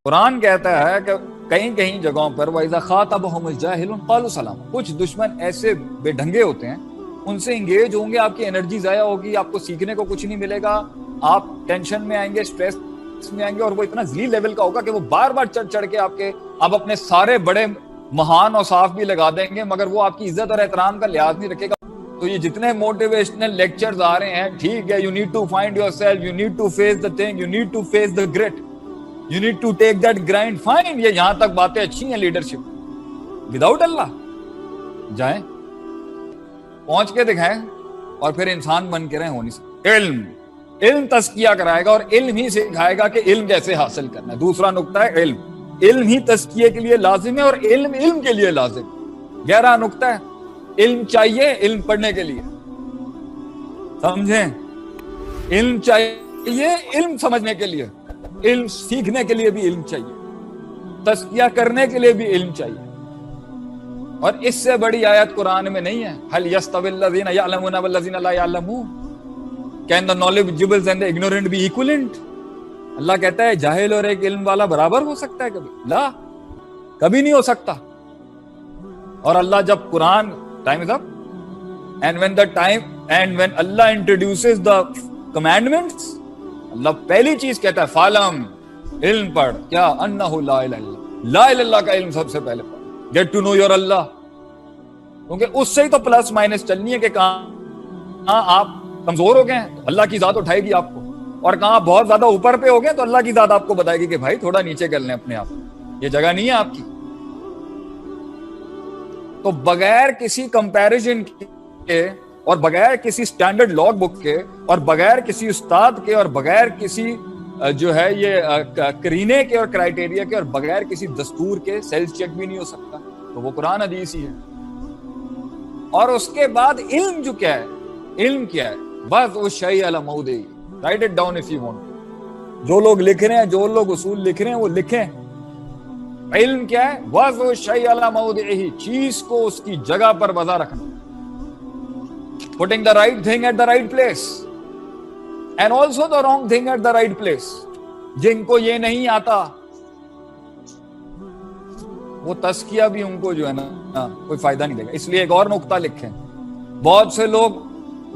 قرآن کہتا ہے کہ کہیں کہیں جگہوں پر وَإِذَا خَاطَبَهُمُ الْجَاهِلُونَ قَالُوا سَلَامًا، کچھ دشمن ایسے بے ڈھنگے ہوتے ہیں، ان سے انگیج ہوں گے، آپ کی انرجی ضائع ہوگی، آپ کو سیکھنے کو کچھ نہیں ملے گا، آپ ٹینشن میں آئیں گے، اسٹریس میں آئیں گے، اور وہ اتنا ذلیل لیول کا ہوگا کہ وہ بار بار چڑھ چڑھ کے آپ اپنے سارے بڑے مہان اور صاف بھی لگا دیں گے، مگر وہ آپ کی عزت اور احترام کا لحاظ نہیں رکھے گا۔ تو یہ جتنے موٹیویشنل لیکچرز آ رہے ہیں، ٹھیک ہے، you need to find yourself, you need to face the thing, you need to face the great, you need to take that grind, fine, یہ یہاں تک باتیں اچھی ہیں لیڈرشپ، وداؤٹ اللہ جائیں پہنچ کے دکھائیں اور پھر انسان بن کے رہیں، ہو نہیں سکتا۔ علم تزکیہ کرائے گا اور علم ہی سکھائے گا کہ علم کیسے حاصل کرنا ہے۔ دوسرا نقطہ ہے علم ہی تزکیے کے لیے لازم ہے اور علم کے لیے لازم ہے۔ 11 نقطہ ہے، علم چاہیے علم پڑھنے کے لیے، سمجھیں، علم چاہیے علم سمجھنے کے لیے، علم سیکھنے کے لیے بھی علم چاہیے، تزکیہ کرنے کے لیے بھی علم چاہیے، اور اس سے بڑی آیت قرآن میں نہیں ہے۔ هل يستوي الذين يعلمون والذين لا يعلمون؟ Can the knowledgeable and the ignorant be equivalent؟ اللہ کہتا ہے جاہل اور ایک علم والا برابر ہو سکتا ہے کبھی؟ لا، کبھی نہیں ہو سکتا۔ اور اللہ جب قرآن time is up and when Allah introduces the commandments، اللہ پہلی چیز کہتا ہے فالم، علم پڑھ، کیا؟ انہ لا الہ الا اللہ، لا الہ الا اللہ کا علم سب سے پہلے پڑھ، گیٹ ٹو نو یور اللہ، کیونکہ اس سے ہی تو پلس مائنس چلنی ہے کہ کہاں آپ کمزور ہو گئے ہیں تو اللہ کی ذات اٹھائے گی آپ کو، اور کہاں بہت زیادہ اوپر پہ ہو گئے تو اللہ کی ذات آپ کو بتائے گی کہ بھائی تھوڑا نیچے کر لیں اپنے آپ، یہ جگہ نہیں ہے آپ کی۔ تو بغیر کسی کمپیریزن کے اور بغیر کسی سٹینڈرڈ لاگ بک کے اور بغیر کسی استاد کے اور بغیر کسی جو ہے یہ کرینے کے اور کرائیٹیریا کے اور بغیر کسی دستور کے سیلف چیک بھی نہیں ہو سکتا، تو وہ قرآن حدیث ہی ہے۔ اور اس کے بعد علم جو کیا ہے، علم کیا ہے؟ بس وہ شیء علی موضعہ، write it down if you want, جو لوگ لکھ رہے ہیں، جو لوگ اصول لکھ رہے ہیں وہ لکھیں۔ علم کیا ہے؟ بس وہ شیء علی موضعہ، چیز کو اس کی جگہ پر وضع رکھنا، putting the right thing at the right place and also the wrong thing at the right place۔ جن کو یہ نہیں آتا وہ تزکیہ بھی ان کو جو ہے نا کوئی فائدہ نہیں دے گا۔ اس لیے ایک اور نقطہ لکھیں، بہت سے لوگ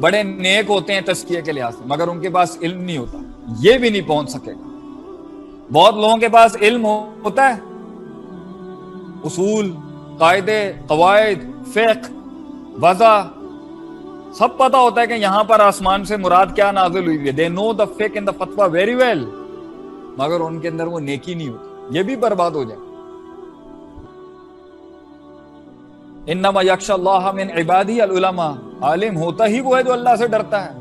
بڑے نیک ہوتے ہیں تزکیہ کے لحاظ سے، مگر ان کے پاس علم نہیں ہوتا، یہ بھی نہیں پہنچ سکے گا۔ بہت لوگوں کے پاس علم ہوتا ہے، اصول، قاعدے، قواعد، فقہ، وضع سب پتا ہوتا ہے کہ یہاں پر آسمان سے مراد کیا نازل ہوئی ہے، they know the fiqh and the fatwa very well، مگر ان کے اندر وہ نیکی نہیں ہوتی، یہ بھی برباد ہو جائے۔ انما یخشی اللہ من عبادہ العلماء، عالم ہوتا ہی وہ ہے جو اللہ سے ڈرتا ہے،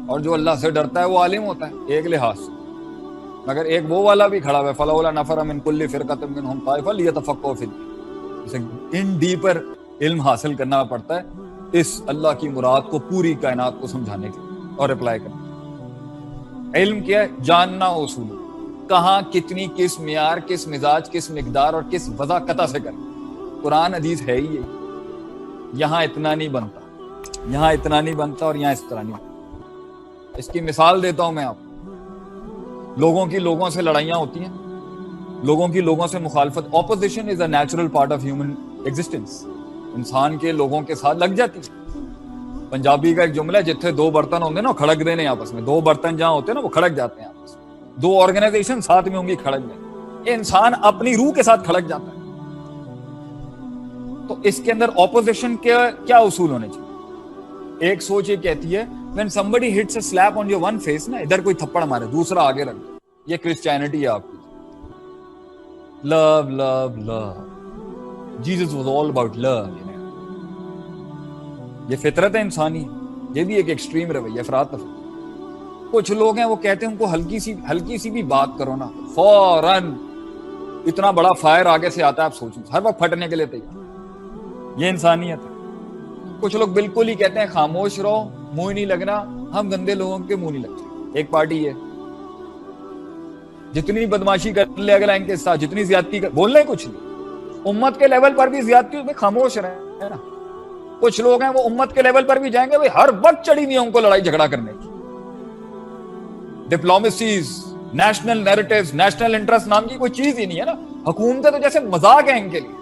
اور جو اللہ سے ڈرتا ہے وہ عالم ہوتا ہے ایک لحاظ سے، مگر ایک وہ والا بھی کھڑا ہوا ہے فلولا نفر من کل فرقۃ منهم طائفہ لیتفقہوا فی الدین، اسے ان ڈیپر علم حاصل کرنا پڑتا ہے اس اللہ کی مراد کو پوری کائنات کو سمجھانے کے لیے اور اپلائی کرنا۔ علم کیا ہے؟ جاننا اصول، کہاں کتنی، کس معیار، کس مزاج، کس مقدار اور کس وضع قطع سے کرنا۔ قرآن حدیث ہے ہی یہ، یہاں اتنا نہیں بنتا، یہاں اتنا نہیں بنتا اور یہاں اس طرح نہیں بنتا۔ اس کی مثال دیتا ہوں میں آپ، لوگوں کی لوگوں سے لڑائیاں ہوتی ہیں، لوگوں کی لوگوں سے مخالفت، opposition is a natural part of human existence, انسان کے لوگوں کے ساتھ لگ جاتی ہے۔ پنجابی کا ایک جملہ ہے، جتنے دو برتن ہوتے ہیں نا کھڑک دینے آپس میں، دو برتن جہاں ہوتے ہیں نا وہ کھڑک جاتے ہیں آپس میں، دو آرگنائزیشن ساتھ میں ہوں گی کھڑک دیں، انسان اپنی روح کے ساتھ کھڑک جاتا ہے۔ تو اس کے اندر اپوزیشن کے کیا اصول ہونے چاہیے؟ ایک سوچ یہ کہتی ہے when somebody hits a slap on your one face نا، ادھر کوئی تھپڑ مارے دوسرا آگے رکھ دو، یہ کرسچینٹی ہے آپ کی۔ love love love، Jesus was all about love، یہ فطرت ہے انسانی، یہ بھی ایک ایکسٹریم رویہ، افراط تفریط۔ کچھ لوگ ہیں وہ کہتے ہیں ان کو ہلکی سی بھی بات کرو نا فوراً اتنا بڑا فائر آگے سے آتا ہے، آپ سوچیں ہر وقت پھٹنے کے لیے تیار، یہ انسانیت ہے۔ کچھ لوگ بالکل ہی کہتے ہیں خاموش رہو، منہ نہیں لگنا، ہم گندے لوگوں کے منہ نہیں لگتے۔ ایک پارٹی ہے جتنی بدماشی کر لے اگلا ان کے ساتھ، جتنی زیادتی بولنے کچھ نہیں، امت کے لیول پر بھی زیادتی میں خاموش رہے نا۔ کچھ لوگ ہیں وہ امت کے لیول پر بھی جائیں گے، ہر وقت چڑھی نہیں ان کو لڑائی جھگڑا کرنے کی، ڈپلومیسیز، نیشنل نیریٹیوز، نیشنل انٹرسٹ نام کی کوئی چیز ہی نہیں ہے نا. حکومتیں تو جیسے مذاق ہے ان کے لیے.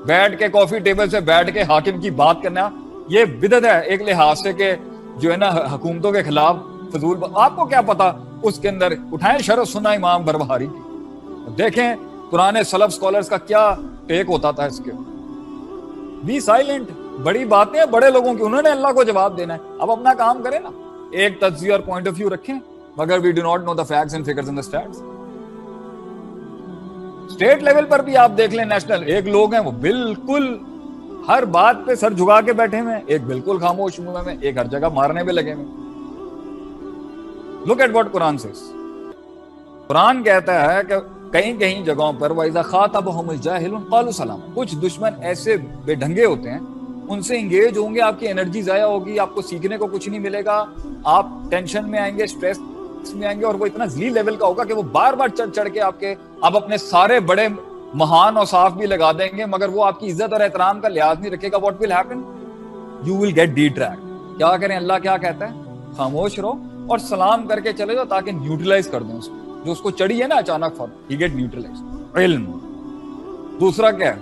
بیٹھ کے کافی ٹیبل سے بیٹھ کے حاکم کی بات کرنا یہ بدعت ہے ایک لحاظ سے کہ جو ہے نا حکومتوں کے خلاف فضول. آپ کو کیا پتا اس کے اندر اٹھائیں شرح سنا امام بربہاری کی، دیکھیں پرانے سلف سکولرز کا کیا ٹیک ہوتا تھا اس کے. Be silent. بڑی باتیں بڑے لوگوں کی، انہوں نے اللہ کو جواب دینا ہے. اب اپنا کام کریں نا، ایک تجزیہ اور پوائنٹ آف ویو رکھیں، مگر we do not know the facts and figures and the states. State level پر بھی آپ دیکھ لیں نیشنل، ایک لوگ ہیں وہ بالکل ہر بات پہ سر جھکا کے بیٹھے ہوئے ہیں، ایک بالکل خاموش ہوئے ہیں، ایک ہر جگہ مارنے پہ لگے ہوئے. Look at what Quran says. قرآن کہتا ہے کہ کہیں جگہوں پر وَإِذَا خَاطَبَهُمُ الْجَاهِلُونَ قَالُوا سَلَامًا. کچھ دشمن ایسے بے ڈھنگے ہوتے ہیں، ان سے انگیج ہوں گے، آپ کی انرجی ضائع ہوگی، آپ کو سیکھنے کو کچھ نہیں ملے گا، آپ ٹینشن میں آئیں گے، اسٹریس میں آئیں گے، اور وہ اتنا ذلیل لیول کا ہوگا کہ وہ بار بار چڑھ کے آپ اپنے سارے بڑے مہان اور صاف بھی لگا دیں گے، مگر وہ آپ کی عزت اور احترام کا لحاظ نہیں رکھے گا. What will happen? You will get the track. کیا کریں؟ اللہ کیا کہتا ہے؟ خاموش رہو اور سلام کر کے چلے جاؤ تاکہ نیوٹرلائز کر دیں اس کو. جو اس کو چڑھی ہے نا اچانک فوراً، ہی گیٹ نیوٹرلائز. علم. دوسرا کیا ہے؟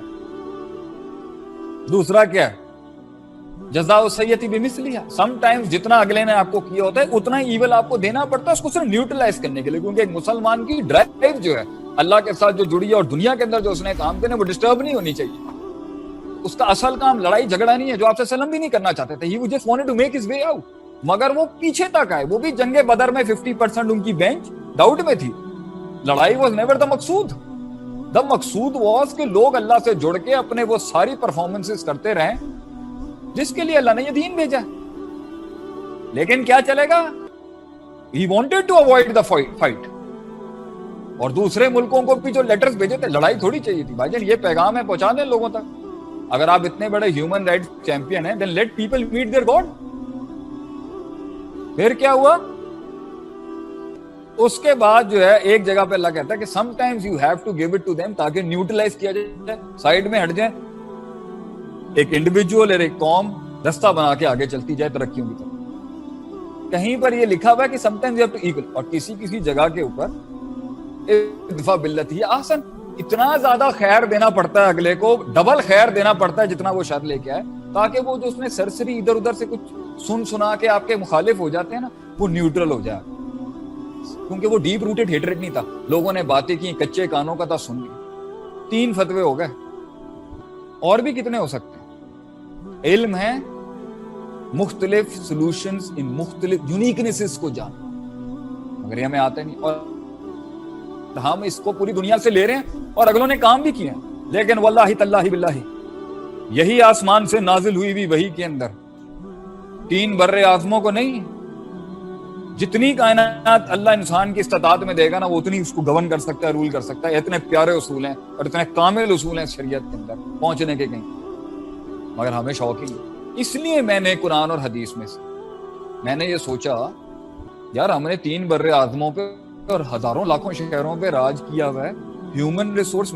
جزاء السیئۃ بمثلھا. سم ٹائمز جتنا اگلے نے آپ کو کیا ہوتا ہے اتنا ایول آپ کو دینا پڑتا ہے اس کو صرف نیوٹرلائز کرنے کے لیے، کیونکہ ایک مسلمان کی ڈرائیو جو ہے اللہ کے ساتھ جو جڑی ہے اور دنیا کے اندر جو اس نے کام کرنے وہ ڈسٹرب نہیں ہونی چاہیے. اس کا اصل کام لڑائی جھگڑا نہیں ہے، جو آپ سے سلم بھی نہیں کرنا چاہتے تھے. He just wanted to make his way out. مگر وہ پیچھے تک آئے. وہ بھی جنگ بدر میں 50% ان کی بینچ ڈاؤٹ میں تھی. لڑائی was never the Maqsood. The Maqsood was کہ لوگ اللہ سے جڑ کے اپنے وہ ساری پرفارمنسز کرتے رہیں جس کے لیے اللہ نے یہ دین بھیجا. لیکن کیا چلے گا؟ He wanted to avoid the fight. اور دوسرے ملکوں کو بھی جو لیٹرز بھیجے تھے، لڑائی تھوڑی چاہیے تھی بھائی جان، یہ پیغام ہے پہنچا دیں لوگوں تک. اگر آپ اتنے بڑے ہیومن رائٹس چیمپئن ہیں then let people meet their God. پھر کیا ہوا؟ اس کے بعد جو ہے ایک جگہ پہ اللہ کہتا ہے کہ sometimes you have to give it to them تاکہ نیوٹرلائز کیا جائے، سائیڈ میں ہٹ جائیں. ایک انڈیویجول اور ایک قوم رستہ بنا کے آگے چلتی جائے ترقیوں کی طرف. کہیں پر یہ لکھا ہوا ہے کہ sometimes you have to equal. اور کسی جگہ کے اوپر ادفع باللتی احسن. اتنا زیادہ خیر دینا پڑتا ہے اگلے کو، ڈبل خیر دینا پڑتا ہے جتنا وہ شر لے کے آئے، تاکہ وہ جو اس نے سرسری ادھر ادھر سے کچھ سنا کے آپ کے مخالف ہو جاتے ہیں نا، وہ نیوٹرل ہو جائے. کیونکہ وہ ڈیپ روٹڈ ہیٹریٹ نہیں تھا. لوگوں نے باتیں کی، کچے کانوں کا تھا، سن لی. 3 فتوے ہو گئے، اور بھی کتنے ہو سکتے ہیں. علم ہے مختلف سولوشنز ان مختلف یونیکنیسز کو جان، مگر یہ ہمیں آتا نہیں. اور ہم اس کو پوری دنیا سے لے رہے ہیں اور اگلوں نے کام بھی کیے ہیں. لیکن واللہ تاللہ باللہ یہی آسمان سے نازل ہوئی بھی وحی کے اندر 3 بر اعظموں کو نہیں، جتنی کائنات اللہ انسان کی استطاعت میں دے گا نا وہ اتنی اس کو گورن کر سکتا ہے، رول کر سکتا ہے. اتنے پیارے اصول ہیں اور اتنے کامل اصول ہیں شریعت کے اندر پہنچنے کے کہیں، مگر ہمیں شوق ہی. اس لیے میں نے قرآن اور حدیث میں سے میں نے یہ سوچا یار ہم نے 3 بر اعظموں پہ اور ہزاروں لاکھوں شہروں پہ راج کیا ہوا ہے. Human resource